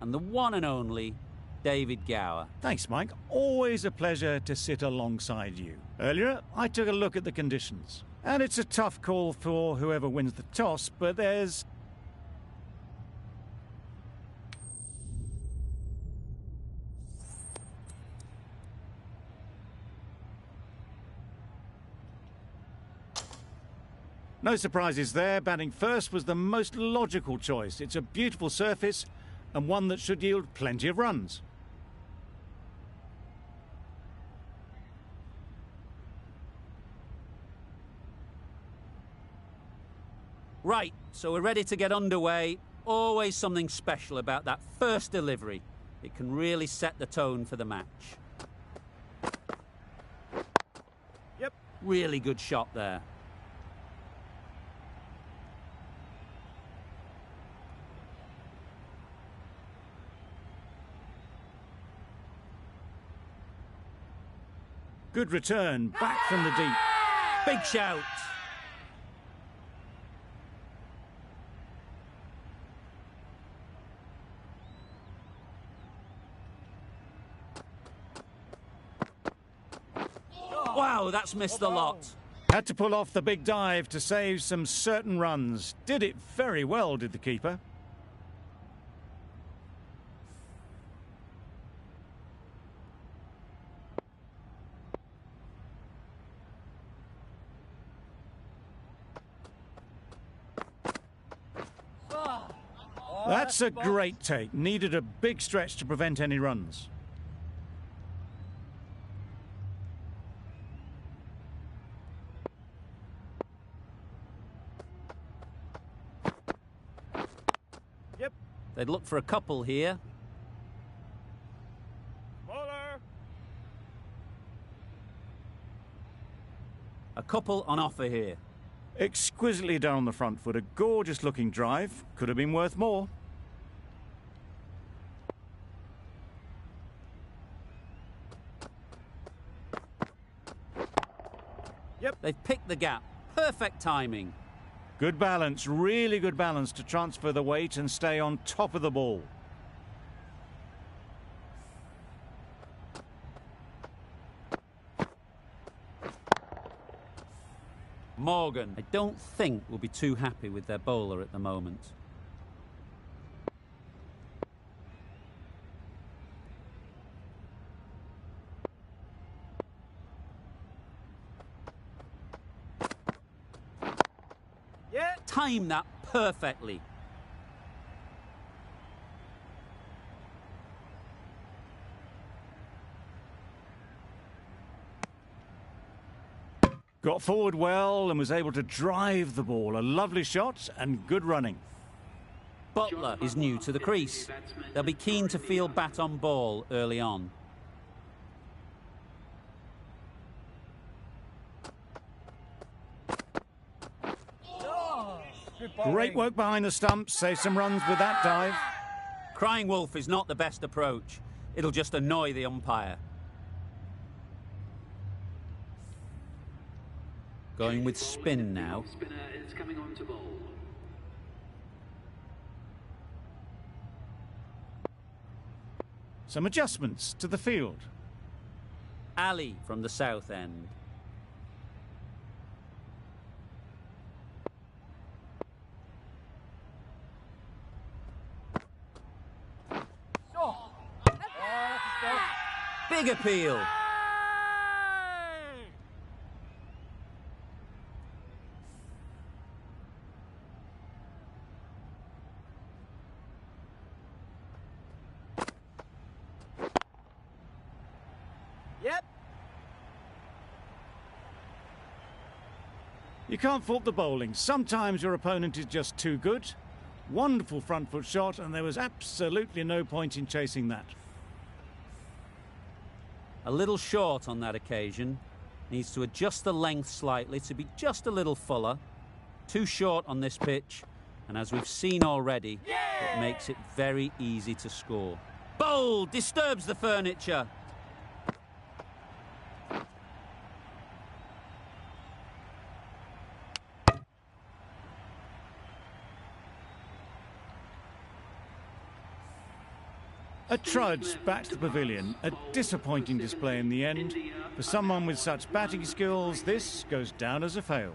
and the one and only David Gower. Thanks, Mike. Always a pleasure to sit alongside you. Earlier, I took a look at the conditions. And it's a tough call for whoever wins the toss, but there's... no surprises there. Batting first was the most logical choice. It's a beautiful surface and one that should yield plenty of runs. Right, so we're ready to get underway. Always something special about that first delivery. It can really set the tone for the match. Yep. Really good shot there. Good return, back from the deep. Big shout. Wow, that's missed the lot. Had to pull off the big dive to save some certain runs. Did it very well, did the keeper. That's a great take. Needed a big stretch to prevent any runs. Yep. They'd look for a couple here. Bowler. A couple on offer here. Exquisitely done on the front foot. A gorgeous looking drive. Could have been worth more. Yep. They've picked the gap. Perfect timing. Good balance, really good balance to transfer the weight and stay on top of the ball. Morgan, I don't think will be too happy with their bowler at the moment. Yeah, time that perfectly. Got forward well and was able to drive the ball. A lovely shot and good running. Butler is new to the crease. They'll be keen to field bat on ball early on. Great work behind the stumps. Save some runs with that dive. Crying wolf is not the best approach. It'll just annoy the umpire. Going with spin now. Some adjustments to the field. Ali from the south end. Big appeal. Yep. You can't fault the bowling. Sometimes your opponent is just too good. Wonderful front foot shot, and there was absolutely no point in chasing that. A little short on that occasion. Needs to adjust the length slightly to be just a little fuller. Too short on this pitch, and as we've seen already, it makes it very easy to score. Bowl disturbs the furniture. A trudge back to the pavilion. A disappointing display in the end. For someone with such batting skills, this goes down as a fail.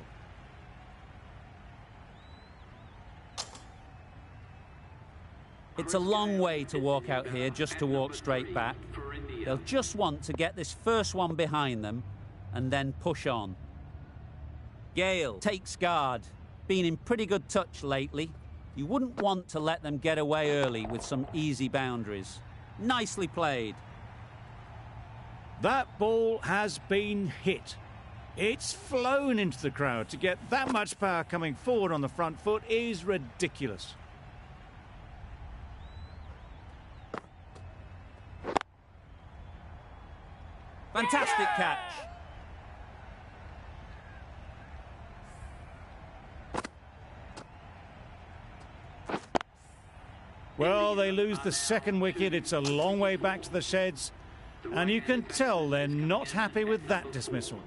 It's a long way to walk out here just to walk straight back. They'll just want to get this first one behind them and then push on. Gale takes guard. Been in pretty good touch lately. You wouldn't want to let them get away early with some easy boundaries. Nicely played. That ball has been hit. It's flown into the crowd. To get that much power coming forward on the front foot is ridiculous. Fantastic catch. Well, they lose the second wicket. It's a long way back to the sheds. And you can tell they're not happy with that dismissal.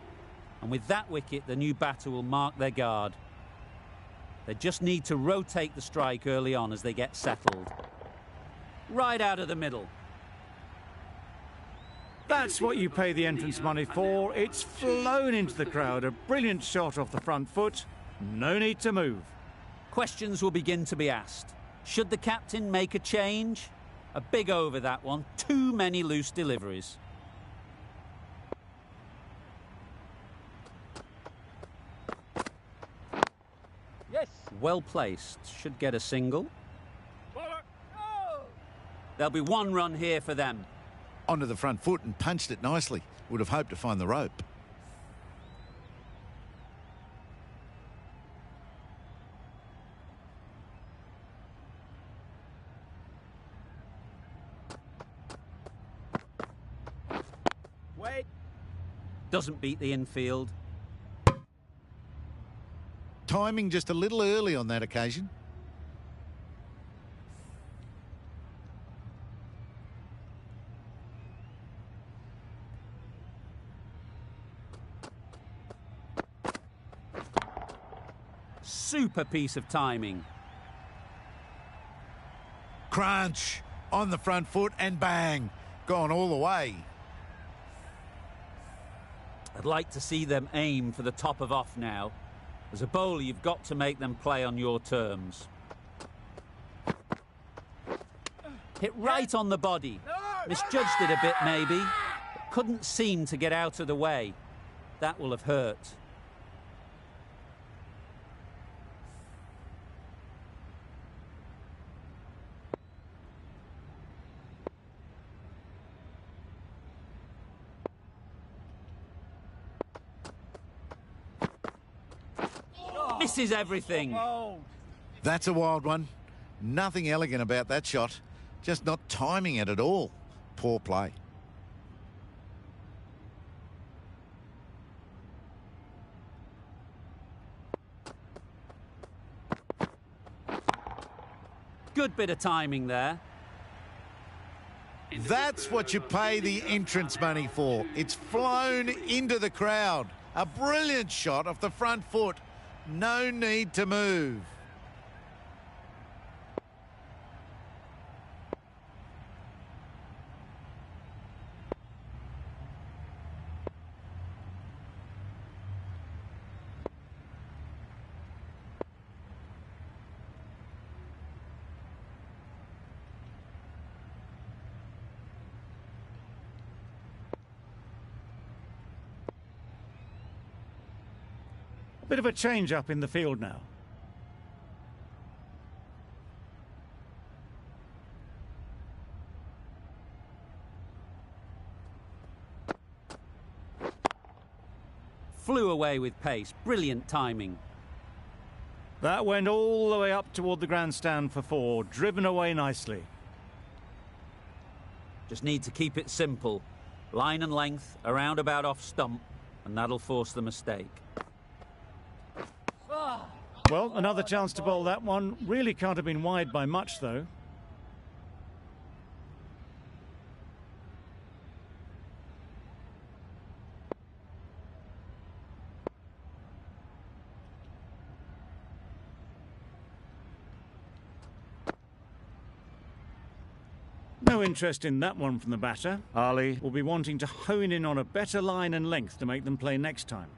And with that wicket, the new batter will mark their guard. They just need to rotate the strike early on as they get settled. Right out of the middle. That's what you pay the entrance money for. It's flown into the crowd. A brilliant shot off the front foot. No need to move. Questions will begin to be asked. Should the captain make a change? A big over, that one. Too many loose deliveries. Yes. Well placed. Should get a single. There'll be one run here for them. Onto the front foot and punched it nicely. Would have hoped to find the rope. Wait. Doesn't beat the infield. Timing just a little early on that occasion. Super piece of timing. Crunch on the front foot and bang. Gone all the way. I'd like to see them aim for the top of off now. As a bowler, you've got to make them play on your terms. Hit right on the body. Misjudged it a bit, maybe. But couldn't seem to get out of the way. That will have hurt. Misses everything. That's a wild one. Nothing elegant about that shot. Just not timing it at all. Poor play. Good bit of timing there. That's what you pay the entrance money for. It's flown into the crowd. A brilliant shot off the front foot. No need to move. Bit of a change-up in the field now. Flew away with pace. Brilliant timing. That went all the way up toward the grandstand for four. Driven away nicely. Just need to keep it simple. Line and length, around about off stump, and that'll force the mistake. Well, another chance to bowl that one. Really can't have been wide by much, though. No interest in that one from the batter. Ali will be wanting to hone in on a better line and length to make them play next time.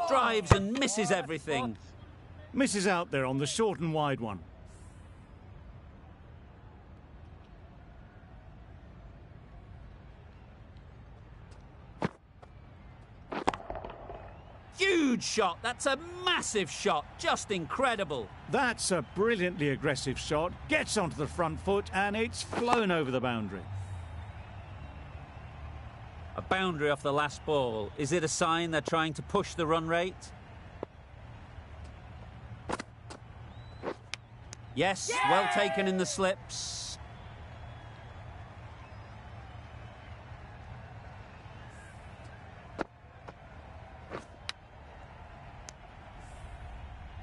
Drives and misses everything. Misses out there on the short and wide one. Huge shot. That's a massive shot. Just incredible. That's a brilliantly aggressive shot. Gets onto the front foot and it's flown over the boundary. A boundary off the last ball. Is it a sign they're trying to push the run rate? Yes, well taken in the slips.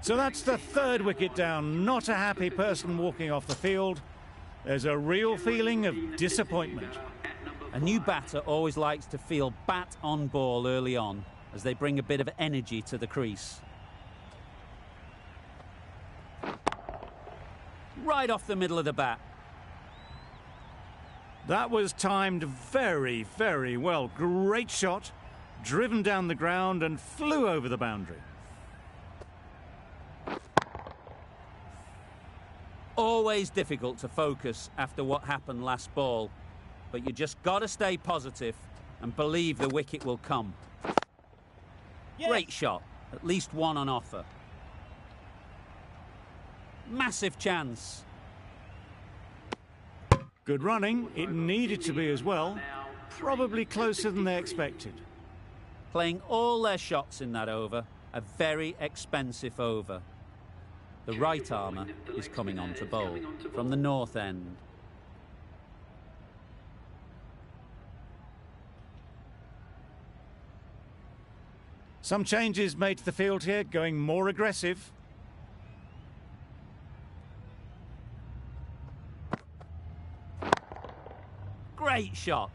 So that's the third wicket down. Not a happy person walking off the field. There's a real feeling of disappointment. A new batter always likes to feel bat on ball early on as they bring a bit of energy to the crease. Right off the middle of the bat. That was timed very, very well. Great shot, driven down the ground and flew over the boundary. Always difficult to focus after what happened last ball, but you just got to stay positive and believe the wicket will come. Yes. Great shot, at least one on offer. Massive chance. Good running. It needed to be as well. Probably closer than they expected. Playing all their shots in that over. A very expensive over. The right armour is coming on to bowl from the north end. Some changes made to the field here, going more aggressive. Great shot.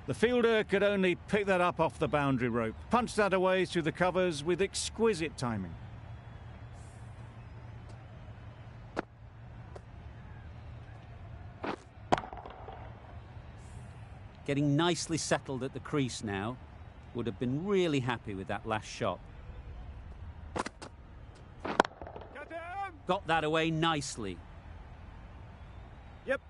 The fielder could only pick that up off the boundary rope. Punched that away through the covers with exquisite timing. Getting nicely settled at the crease now. Would have been really happy with that last shot. Got that away nicely. Yep.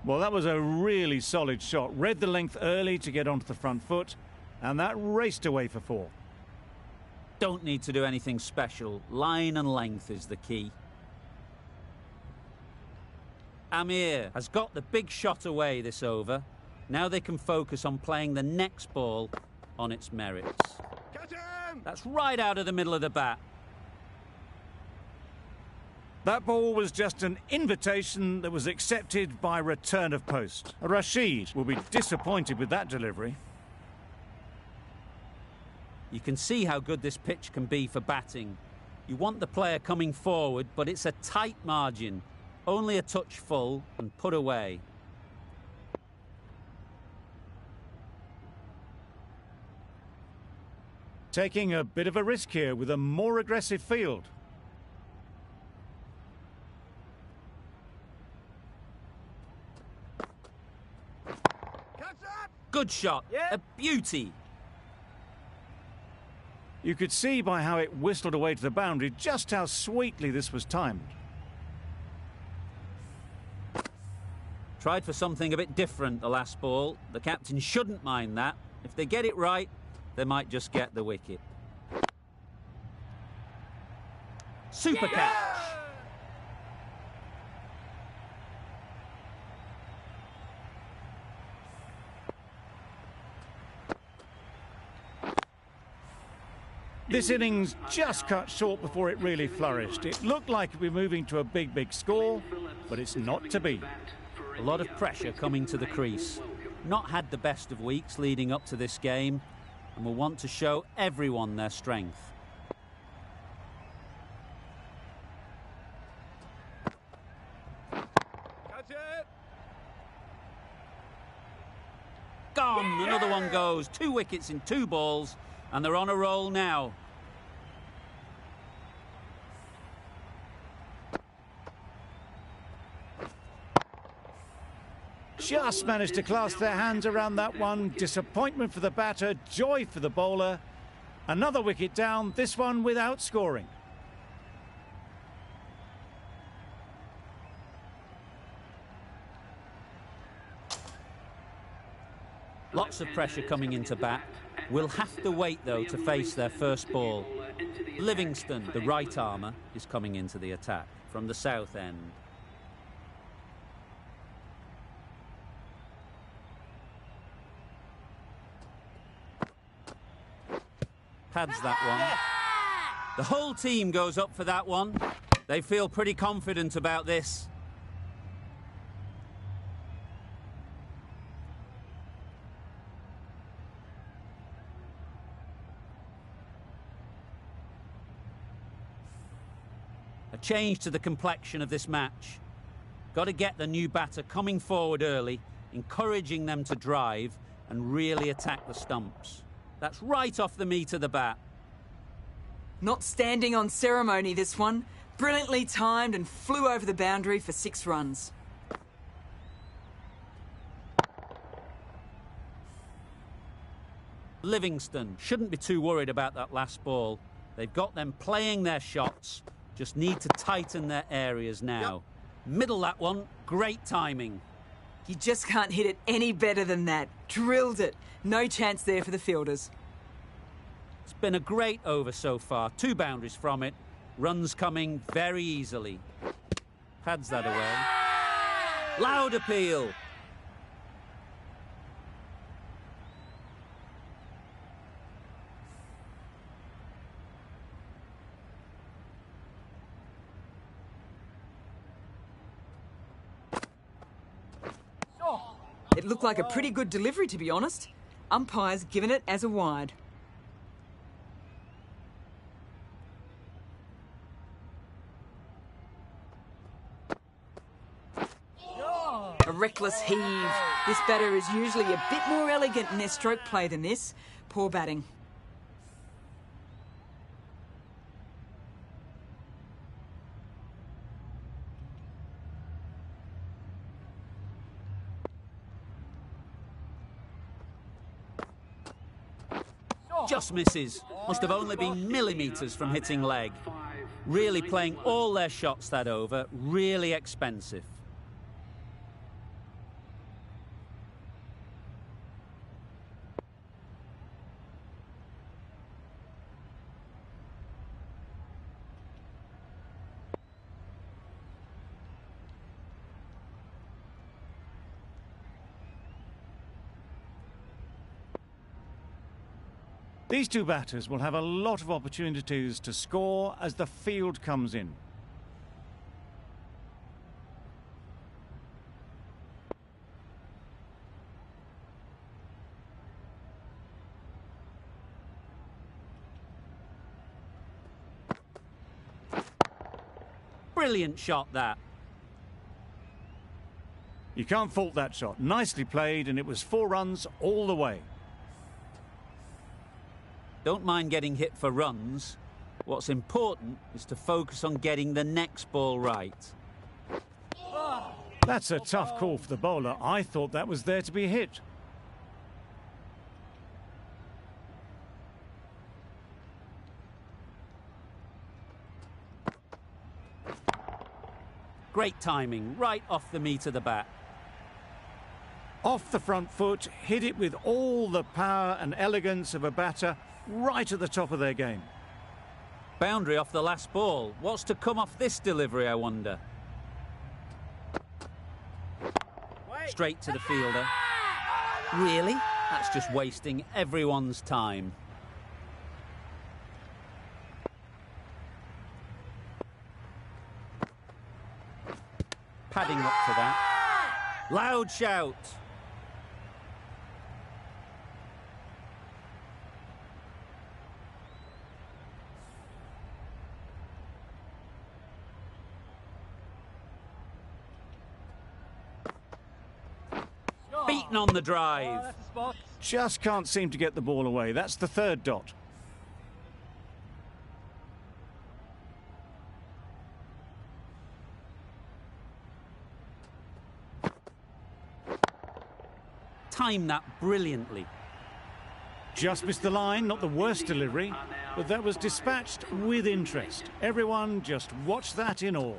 Well, that was a really solid shot. Read the length early to get onto the front foot, and that raced away for 4. Don't need to do anything special. Line and length is the key. Amir has got the big shot away this over. Now they can focus on playing the next ball on its merits. That's right out of the middle of the bat. That ball was just an invitation that was accepted by return of post. Rashid will be disappointed with that delivery. You can see how good this pitch can be for batting. You want the player coming forward, but it's a tight margin. Only a touch full and put away. Taking a bit of a risk here with a more aggressive field. Good shot. Yeah. A beauty. You could see by how it whistled away to the boundary just how sweetly this was timed. Tried for something a bit different the last ball. The captain shouldn't mind that. If they get it right, they might just get the wicket. Super catch. This innings just cut short before it really flourished. It looked like it would be moving to a big, big score, but it's not to be. A lot of pressure coming to the crease. Not had the best of weeks leading up to this game and will want to show everyone their strength. Catch it. Gone! Another one goes. 2 wickets in 2 balls. And they're on a roll now. Just managed to clasp their hands around that one. Disappointment for the batter, joy for the bowler. Another wicket down, this one without scoring. Lots of pressure coming into bat. We'll have to wait, though, to face their first ball. Livingston, the right armer, is coming into the attack from the south end. Pads that one. The whole team goes up for that one. They feel pretty confident about this. A change to the complexion of this match. Got to get the new batter coming forward early, encouraging them to drive and really attack the stumps. That's right off the meat of the bat. Not standing on ceremony, this one. Brilliantly timed and flew over the boundary for 6 runs. Livingston shouldn't be too worried about that last ball. They've got them playing their shots. Just need to tighten their areas now. Yep. Middle that one. Great timing. You just can't hit it any better than that. Drilled it. No chance there for the fielders. It's been a great over so far. 2 boundaries from it. Runs coming very easily. Pads that away. Loud appeal. It looked like a pretty good delivery, to be honest. Umpire's given it as a wide. A reckless heave. This batter is usually a bit more elegant in their stroke play than this. Poor batting. Just misses. Must have only been millimetres from hitting leg. Really playing all their shots that over. Really expensive. These 2 batters will have a lot of opportunities to score as the field comes in. Brilliant shot, that. You can't fault that shot. Nicely played, and it was 4 runs all the way. Don't mind getting hit for runs. What's important is to focus on getting the next ball right. That's a tough call for the bowler. I thought that was there to be hit. Great timing, right off the meat of the bat. Off the front foot, hit it with all the power and elegance of a batter, right at the top of their game. Boundary off the last ball. What's to come off this delivery, I wonder? Straight to the fielder. Really? That's just wasting everyone's time. Padding up to that. Loud shout. Beaten on the drive. Just can't seem to get the ball away. That's the 3rd dot. timed that brilliantly. Just missed the line, not the worst delivery, but that was dispatched with interest. Everyone just watched that in awe.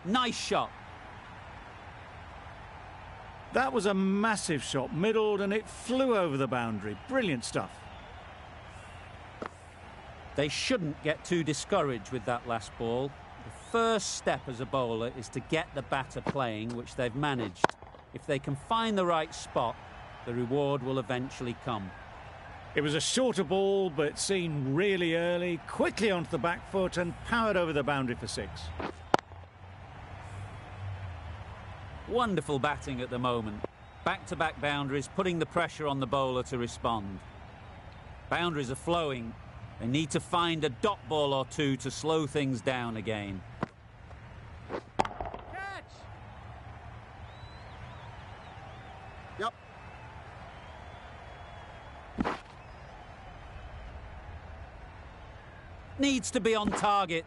Nice shot. That was a massive shot, middled, and it flew over the boundary. Brilliant stuff. They shouldn't get too discouraged with that last ball. The first step as a bowler is to get the batter playing, which they've managed. If they can find the right spot, the reward will eventually come. It was a shorter ball, but seen really early, quickly onto the back foot and powered over the boundary for 6. Wonderful batting at the moment. Back-to-back boundaries, putting the pressure on the bowler to respond. Boundaries are flowing. They need to find a dot ball or two to slow things down again. Catch! Yep. Needs to be on target.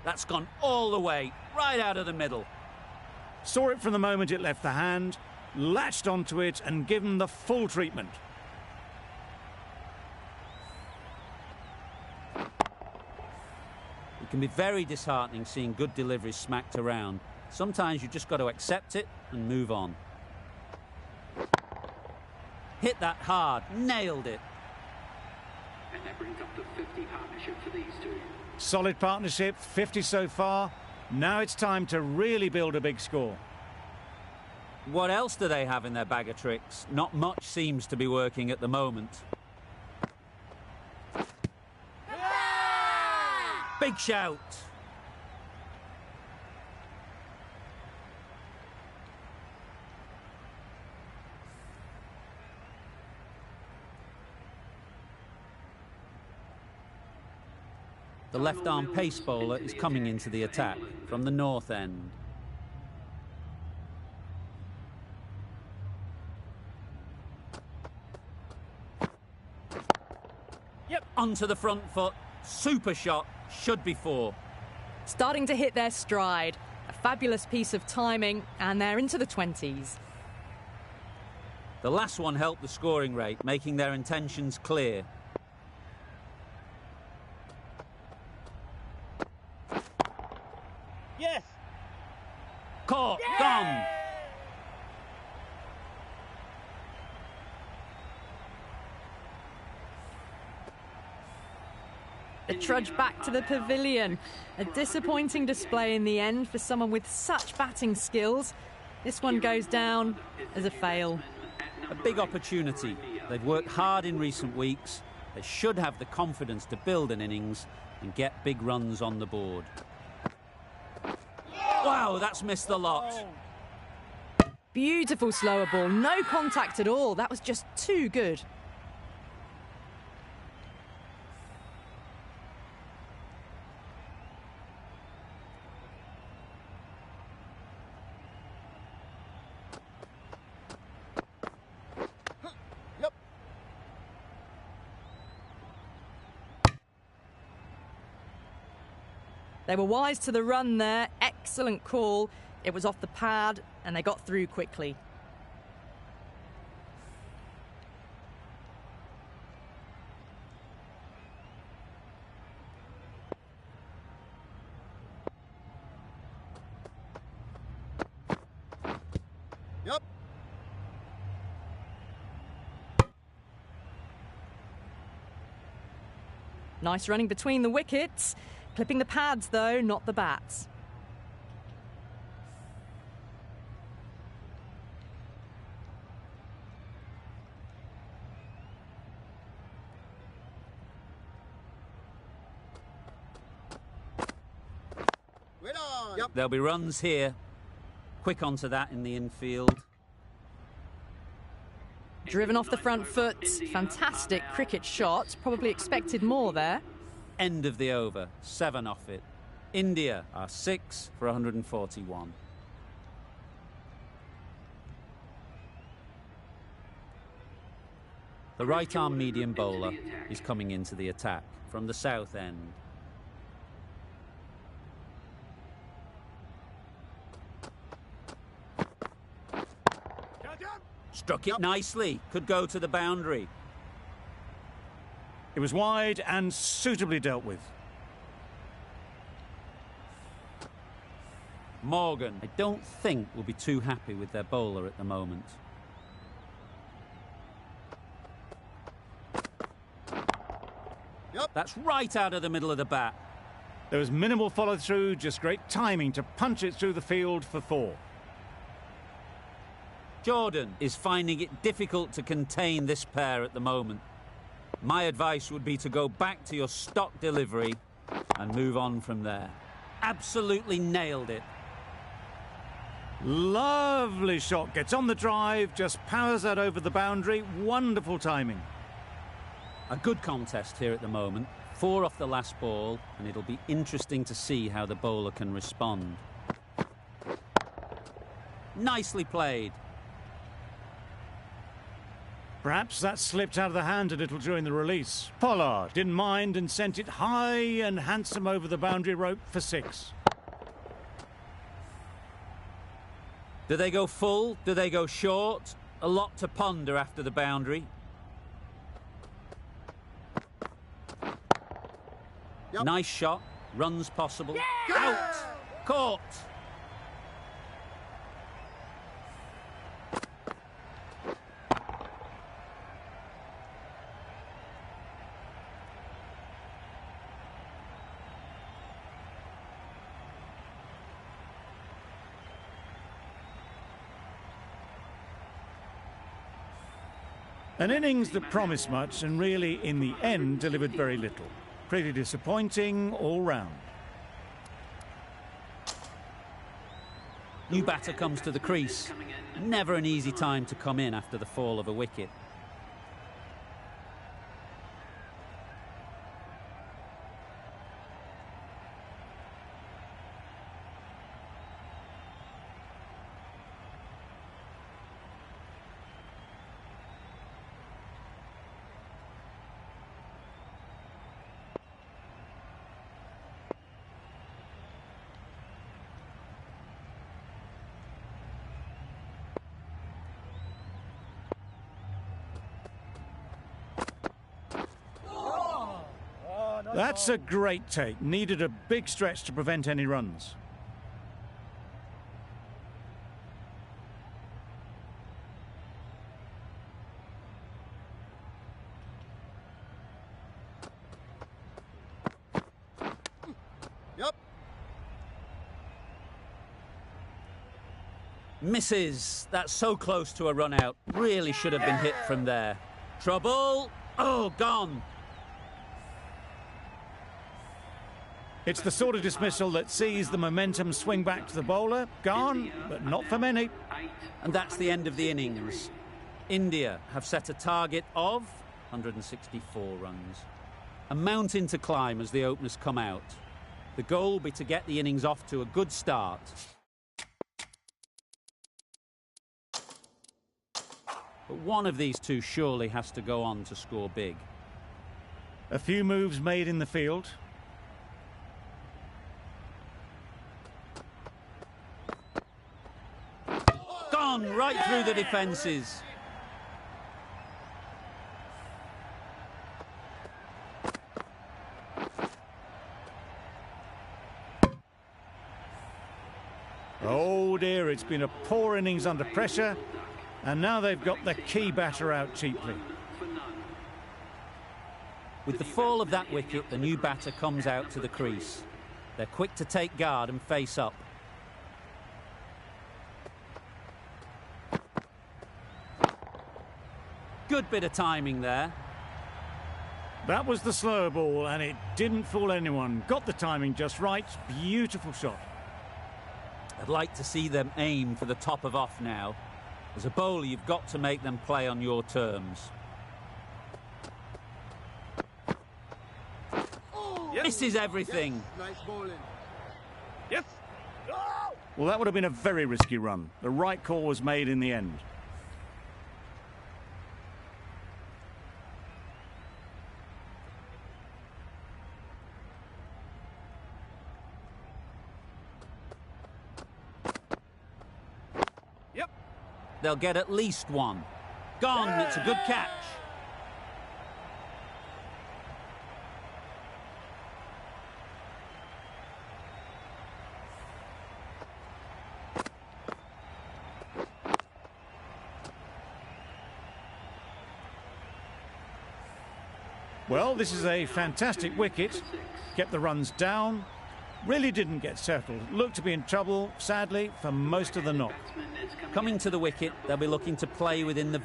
That's gone all the way, right out of the middle. Saw it from the moment it left the hand, latched onto it and given the full treatment. It can be very disheartening seeing good deliveries smacked around. Sometimes you just got to accept it and move on. Hit that hard, nailed it. And that brings up the 50 partnership for these two. Solid partnership, 50 so far. Now it's time to really build a big score. What else do they have in their bag of tricks? Not much seems to be working at the moment. Big shout. The left-arm pace bowler is coming into the attack from the north end. Yep, onto the front foot. Super shot. Should be 4. Starting to hit their stride. A fabulous piece of timing, and they're into the 20s. The last one helped the scoring rate, making their intentions clear. Yes! Caught, gone. The trudge back to the pavilion. A disappointing display in the end for someone with such batting skills. This one goes down as a fail. A big opportunity. They've worked hard in recent weeks. They should have the confidence to build an innings and get big runs on the board. Wow, that's missed the lot. Beautiful slower ball, no contact at all. That was just too good. Yep. They were wise to the run there. Excellent call. It was off the pad and they got through quickly. Yep. Nice running between the wickets. Clipping the pads, though, not the bats. We're on. Yep. There'll be runs here. Quick onto that in the infield. Driven off the front foot. Fantastic cricket shot. Probably expected more there. End of the over. 7 off it. India are 6 for 141. The right-arm medium bowler is coming into the attack from the south end. Struck it nicely. Could go to the boundary. It was wide and suitably dealt with. Morgan, I don't think, will be too happy with their bowler at the moment. Yep. That's right out of the middle of the bat. There was minimal follow-through, just great timing to punch it through the field for 4. Jordan is finding it difficult to contain this pair at the moment. My advice would be to go back to your stock delivery and move on from there. Absolutely nailed it. Lovely shot. Gets on the drive, just powers that over the boundary. Wonderful timing. A good contest here at the moment. 4 off the last ball, and it'll be interesting to see how the bowler can respond. Nicely played. Perhaps that slipped out of the hand a little during the release. Pollard didn't mind and sent it high and handsome over the boundary rope for 6. Do they go full? Do they go short? A lot to ponder after the boundary. Yep. Nice shot. Runs possible. Yeah! Out! Caught! An innings that promised much and really, in the end, delivered very little. Pretty disappointing all round. New batter comes to the crease. Never an easy time to come in after the fall of a wicket. That's a great take. Needed a big stretch to prevent any runs. Yep. Misses. That's so close to a run out. Really should have been hit from there. Trouble. Oh, gone. It's the sort of dismissal that sees the momentum swing back to the bowler. Gone, but not for many. And that's the end of the innings. India have set a target of 164 runs. A mountain to climb as the openers come out. The goal will be to get the innings off to a good start. But one of these two surely has to go on to score big. A few moves made in the field. Gone right through the defences. Oh dear, it's been a poor innings under pressure, and now they've got the key batter out cheaply. With the fall of that wicket, the new batter comes out to the crease. They're quick to take guard and face up. Good bit of timing there. That was the slower ball, and it didn't fool anyone. Got the timing just right. Beautiful shot. I'd like to see them aim for the top of off now. As a bowler, you've got to make them play on your terms. Misses everything. Nice bowling. Yes. Well, that would have been a very risky run. The right call was made in the end. Yep. They'll get at least one. Gone. It's a good catch. Well, this is a fantastic wicket. Kept the runs down. Really didn't get settled. Looked to be in trouble, sadly, for most of the knock. Coming to the wicket, they'll be looking to play within the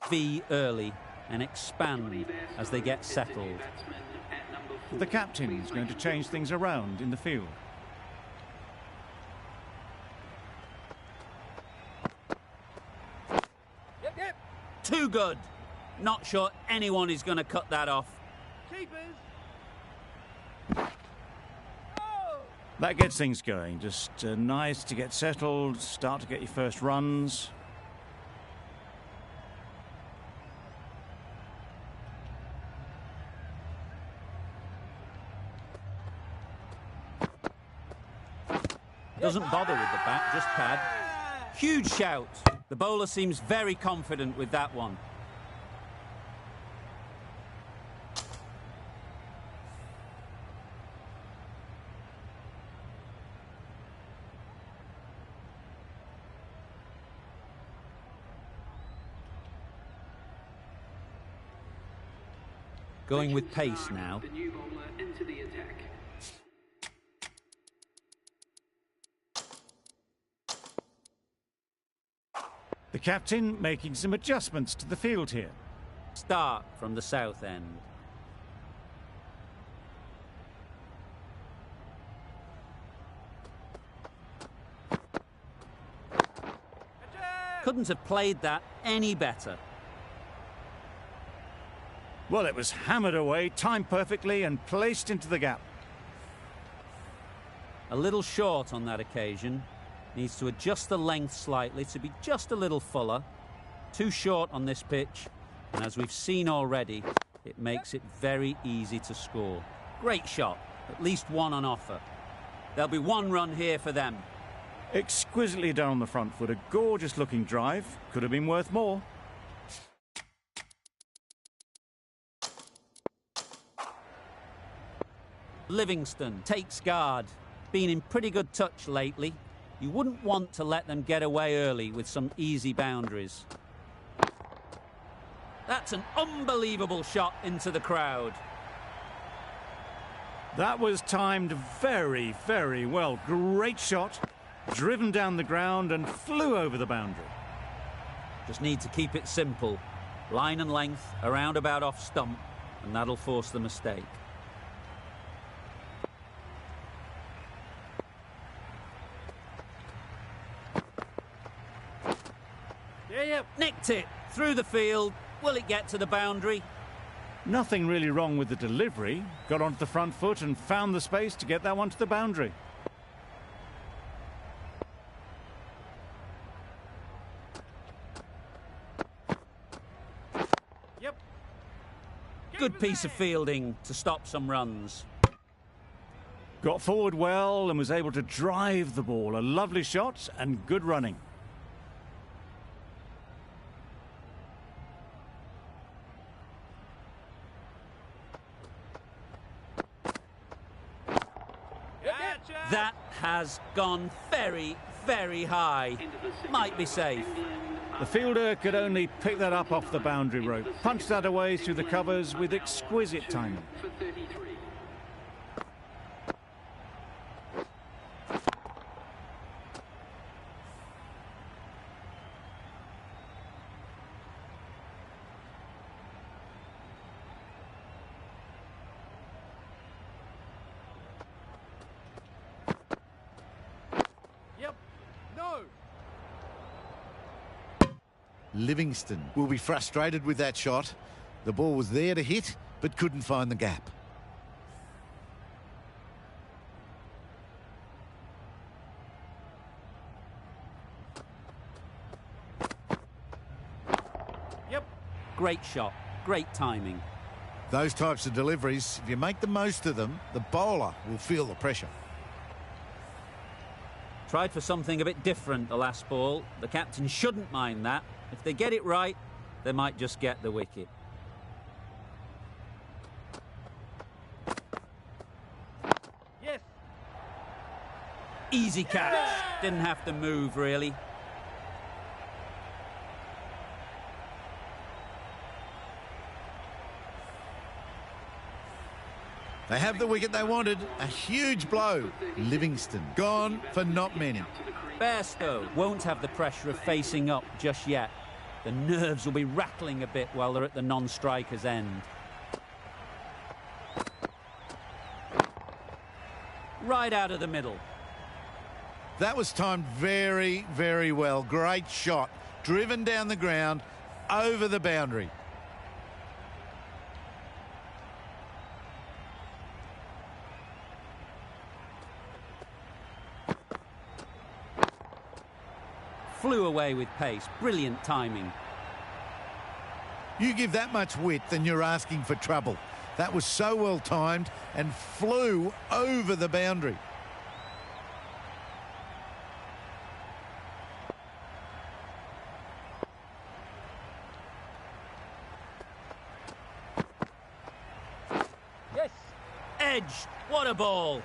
V early and expand as they get settled. The captain is going to change things around in the field. Too good. Not sure anyone is going to cut that off. That gets things going. Just nice to get settled, start to get your first runs. Doesn't bother with the bat, just pad. Huge shout. The bowler seems very confident with that one. Going with pace now. The new bowler into the attack. The captain making some adjustments to the field here. Start from the south end. Couldn't have played that any better. Well, it was hammered away, timed perfectly and placed into the gap. A little short on that occasion. Needs to adjust the length slightly to be just a little fuller. Too short on this pitch. And as we've seen already, it makes it very easy to score. Great shot. At least one on offer. There'll be one run here for them. Exquisitely down the front foot. A gorgeous looking drive. Could have been worth more. Livingston takes guard. Been in pretty good touch lately. You wouldn't want to let them get away early with some easy boundaries. That's an unbelievable shot into the crowd. That was timed very, very well. Great shot. Driven down the ground and flew over the boundary. Just need to keep it simple. Line and length, around about off stump, and that'll force the mistake. Nicked it through the field. Will it get to the boundary? Nothing really wrong with the delivery. Got onto the front foot and found the space to get that one to the boundary. Good piece of fielding to stop some runs. Got forward well and was able to drive the ball. A lovely shot and good running. That has gone very, very high. Might be safe. The fielder could only pick that up off the boundary rope. Punched that away through the covers with exquisite timing. For 33. Livingston will be frustrated with that shot. The ball was there to hit, but couldn't find the gap. Yep. Great shot. Great timing. Those types of deliveries, if you make the most of them, the bowler will feel the pressure. Tried for something a bit different the last ball. The captain shouldn't mind that. If they get it right, they might just get the wicket. Yes. Easy catch. Didn't have to move, really. They have the wicket they wanted. A huge blow. Livingston gone for not many. Bairstow won't have the pressure of facing up just yet. The nerves will be rattling a bit while they're at the non-striker's end. Right out of the middle. That was timed very, very well. Great shot. Driven down the ground, over the boundary. Flew away with pace. Brilliant timing. You give that much width and you're asking for trouble. That was so well timed and flew over the boundary. Yes. Edge. What a ball.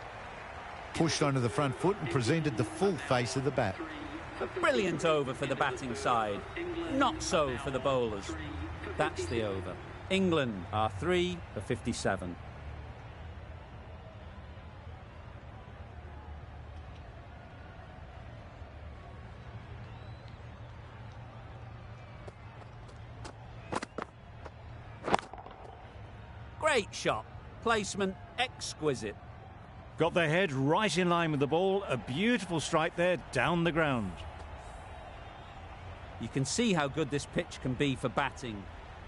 Pushed onto the front foot and presented the full face of the bat. A brilliant over for the batting side. Not so for the bowlers. That's the over. England are 3 for 57. Great shot. Placement exquisite. Got their head right in line with the ball. A beautiful strike there down the ground. You can see how good this pitch can be for batting.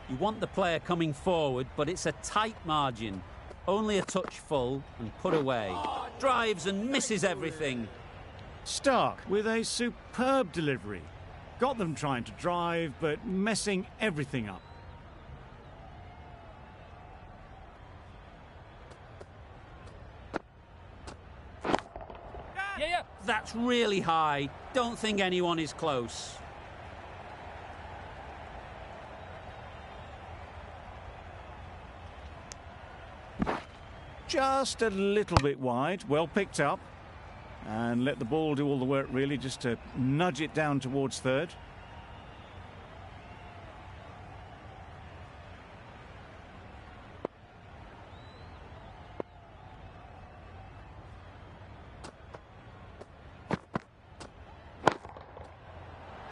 You want the player coming forward, but it's a tight margin. Only a touch full and put away. Drives and misses everything. Stark with a superb delivery. Got them trying to drive, but messing everything up. Yeah. That's really high. Don't think anyone is close. Just a little bit wide. Well picked up. And let the ball do all the work, really, just to nudge it down towards third.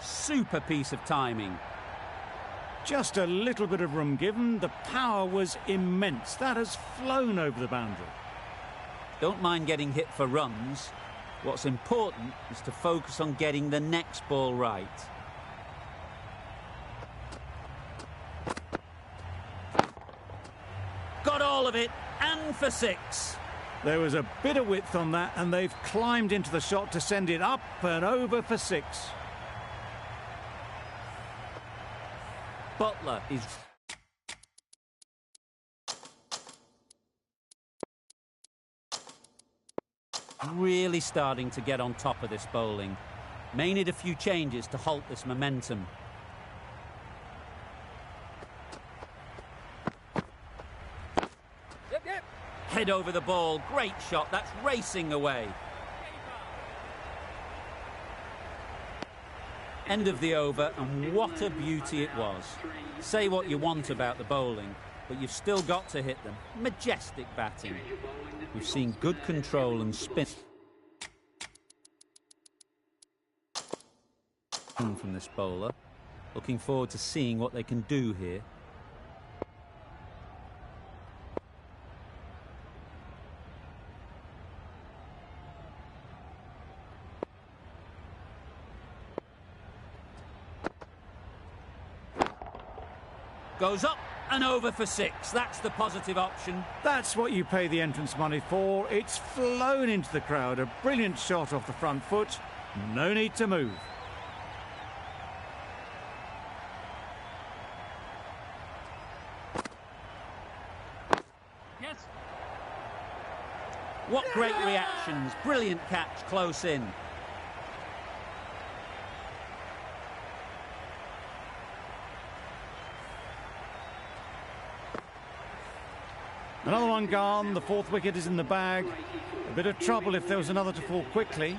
Super piece of timing. Just a little bit of room given. The power was immense. That has flown over the boundary. Don't mind getting hit for runs. What's important is to focus on getting the next ball right. Got all of it, and for 6. There was a bit of width on that, and they've climbed into the shot to send it up and over for 6. Butler is really starting to get on top of this bowling. May need a few changes to halt this momentum. Head over the ball. Great shot. That's racing away. End of the over, and what a beauty it was. Say what you want about the bowling, but you've still got to hit them. Majestic batting. We've seen good control and spin from this bowler. Looking forward to seeing what they can do here. Goes up and over for 6. That's the positive option. That's what you pay the entrance money for. It's flown into the crowd. A brilliant shot off the front foot. No need to move. Yes. What great reactions. Brilliant catch close in. Another one gone. The 4th wicket is in the bag. A bit of trouble if there was another to fall quickly.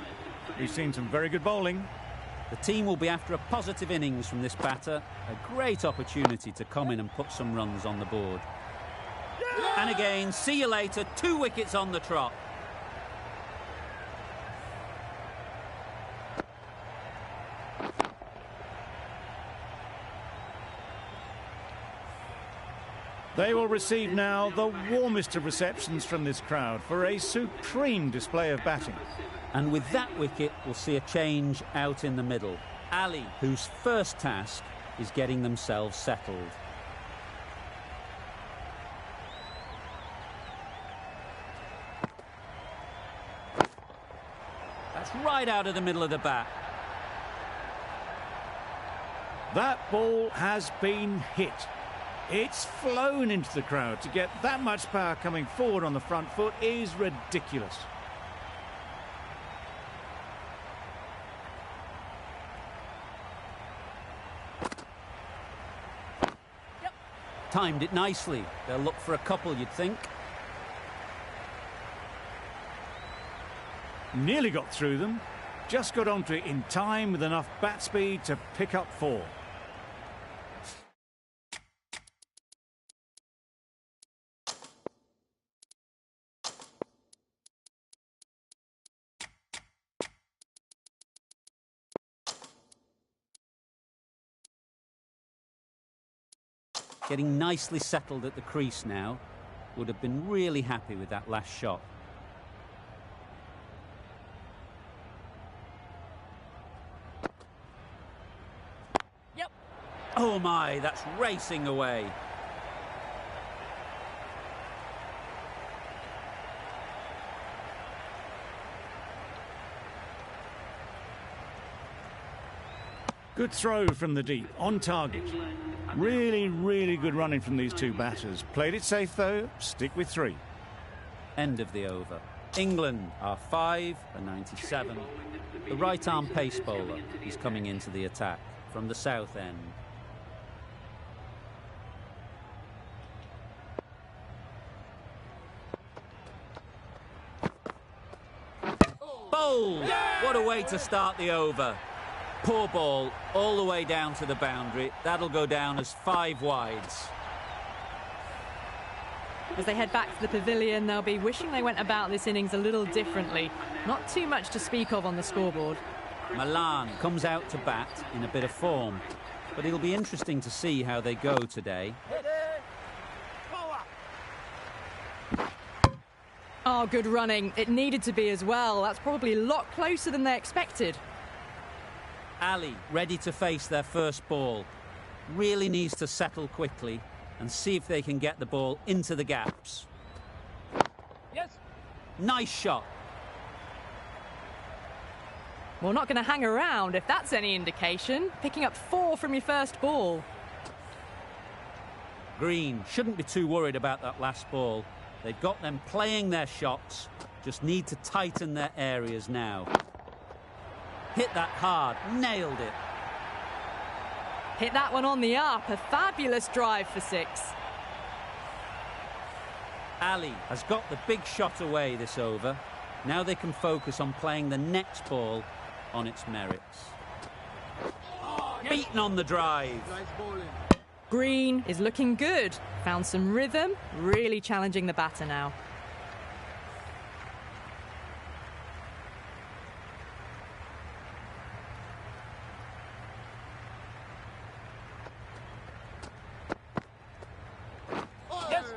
We've seen some very good bowling. The team will be after a positive innings from this batter. A great opportunity to come in and put some runs on the board. And again, see you later. 2 wickets on the trot. They will receive now the warmest of receptions from this crowd for a supreme display of batting. And with that wicket, we'll see a change out in the middle. Ali, whose first task is getting themselves settled. That's right out of the middle of the bat. That ball has been hit. It's flown into the crowd. To get that much power coming forward on the front foot is ridiculous. Yep. Timed it nicely. They'll look for a couple, you'd think. Nearly got through them. Just got onto it in time with enough bat speed to pick up 4. Getting nicely settled at the crease now. Would have been really happy with that last shot. Yep. Oh my, that's racing away. Good throw from the deep, on target. Really, really good running from these 2 batters. Played it safe though, stick with 3. End of the over. England are 5 for 97. The right-arm pace bowler is coming into the attack from the south end. Bowled! What a way to start the over. Poor ball all the way down to the boundary. That'll go down as 5 wides. As they head back to the pavilion, they'll be wishing they went about this innings a little differently. Not too much to speak of on the scoreboard. Malan comes out to bat in a bit of form, but it'll be interesting to see how they go today. Oh, good running. It needed to be as well. That's probably a lot closer than they expected. Ali ready to face their first ball. Really needs to settle quickly and see if they can get the ball into the gaps. Yes. Nice shot. Well, not going to hang around if that's any indication. Picking up 4 from your first ball. Green shouldn't be too worried about that last ball. They've got them playing their shots. Just need to tighten their areas now. Hit that hard, nailed it. Hit that one on the up, a fabulous drive for 6. Ali has got the big shot away this over. Now they can focus on playing the next ball on its merits. Beaten on the drive. Nice bowling. Green is looking good. Found some rhythm, really challenging the batter now.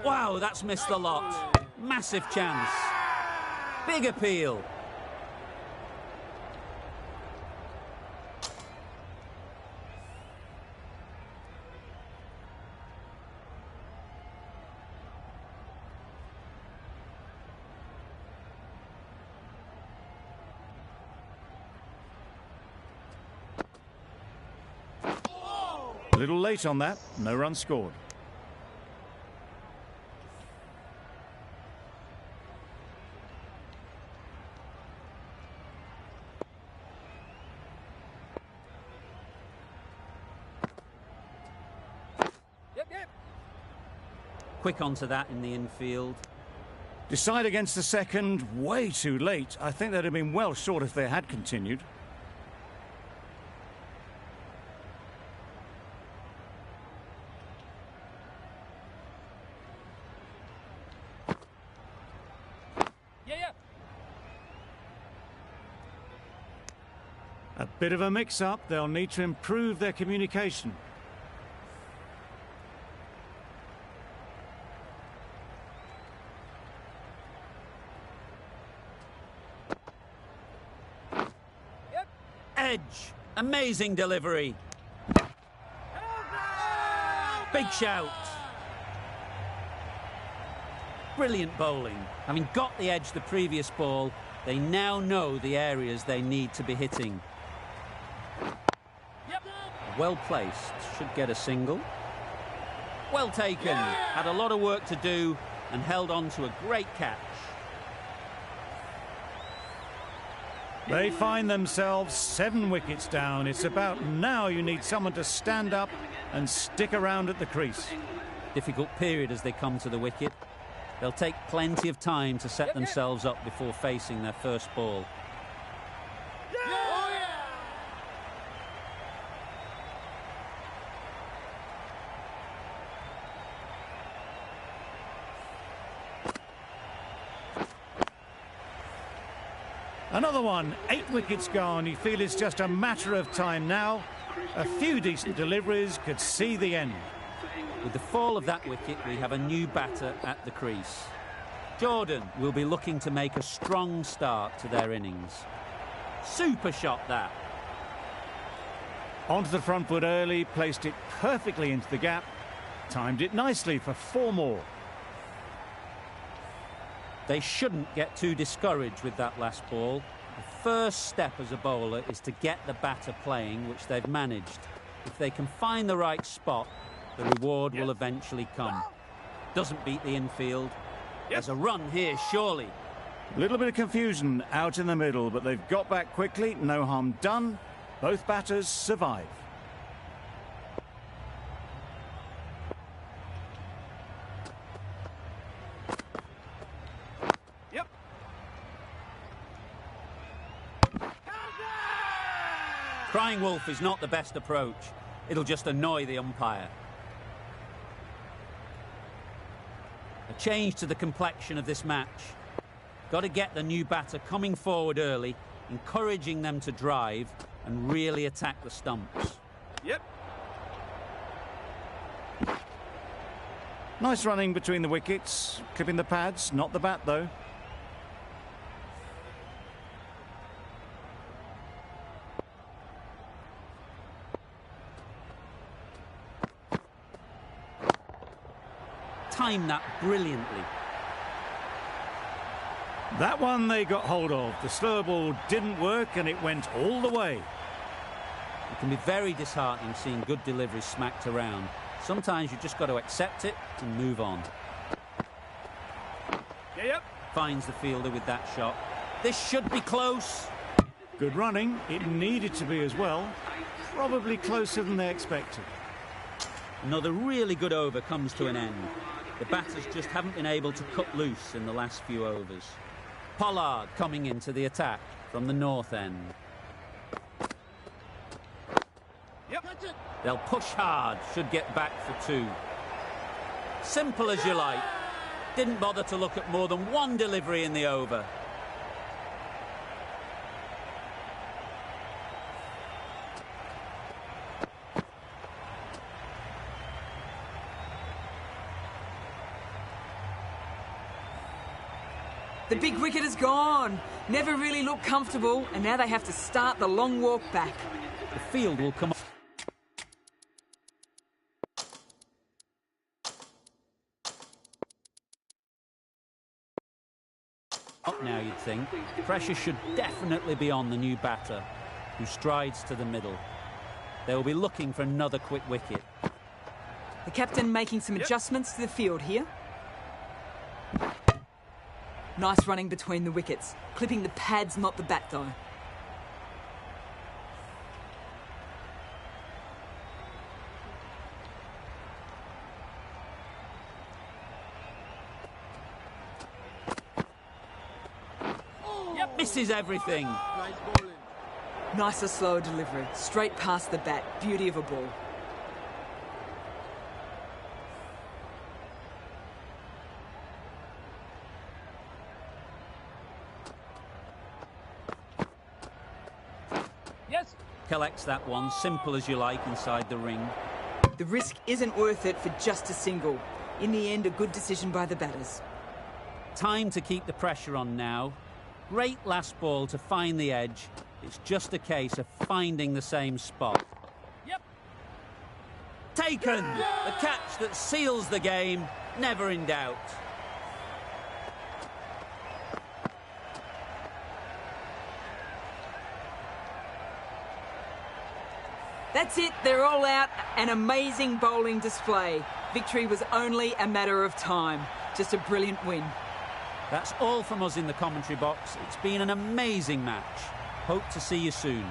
Wow, that's missed a lot. Massive chance. Big appeal. A little late on that, no run scored. Quick onto that in the infield. Decide against the second, way too late. I think they'd have been well short if they had continued. A bit of a mix-up. They'll need to improve their communication. Edge. Amazing delivery. Big shout. Brilliant bowling. Having got the edge the previous ball, they now know the areas they need to be hitting. Well placed. Should get a single. Well taken. Had a lot of work to do and held on to a great catch. They find themselves 7 wickets down. It's about now you need someone to stand up and stick around at the crease. Difficult period as they come to the wicket. They'll take plenty of time to set themselves up before facing their first ball. Another one, 8 wickets gone. You feel it's just a matter of time now. A few decent deliveries could see the end. With the fall of that wicket, we have a new batter at the crease. Jordan will be looking to make a strong start to their innings. Super shot that. Onto the front foot early, placed it perfectly into the gap. Timed it nicely for 4 more. They shouldn't get too discouraged with that last ball. The first step as a bowler is to get the batter playing, which they've managed. If they can find the right spot, the reward will eventually come. Doesn't beat the infield. There's a run here, surely. A little bit of confusion out in the middle, but they've got back quickly. No harm done. Both batters survive. Crying wolf is not the best approach. It'll just annoy the umpire. A change to the complexion of this match. Got to get the new batter coming forward early, encouraging them to drive and really attack the stumps. Nice running between the wickets, clipping the pads, not the bat though. Timed that brilliantly. That one they got hold of. The slow ball didn't work and it went all the way. It can be very disheartening seeing good deliveries smacked around. Sometimes you just got to accept it and move on. Finds the fielder with that shot. This should be close. Good running. It needed to be as well. Probably closer than they expected. Another really good over comes to an end. The batters just haven't been able to cut loose in the last few overs. Pollard coming into the attack from the north end. They'll push hard, should get back for 2. Simple as you like. Didn't bother to look at more than one delivery in the over. The big wicket is gone. Never really looked comfortable, and now they have to start the long walk back. The field will come up now, you'd think. Pressure should definitely be on the new batter, who strides to the middle. They will be looking for another quick wicket. The captain making some adjustments to the field here. Nice running between the wickets. Clipping the pads, not the bat, though. Misses everything. Nice bowling. Nicer, slower delivery. Straight past the bat. Beauty of a ball. Yes. Collects that one, simple as you like, inside the ring. The risk isn't worth it for just a single. In the end, a good decision by the batters. Time to keep the pressure on now. Great last ball to find the edge. It's just a case of finding the same spot. Yep. Taken! The catch that seals the game, never in doubt. That's it, they're all out. An amazing bowling display. Victory was only a matter of time. Just a brilliant win. That's all from us in the commentary box. It's been an amazing match. Hope to see you soon.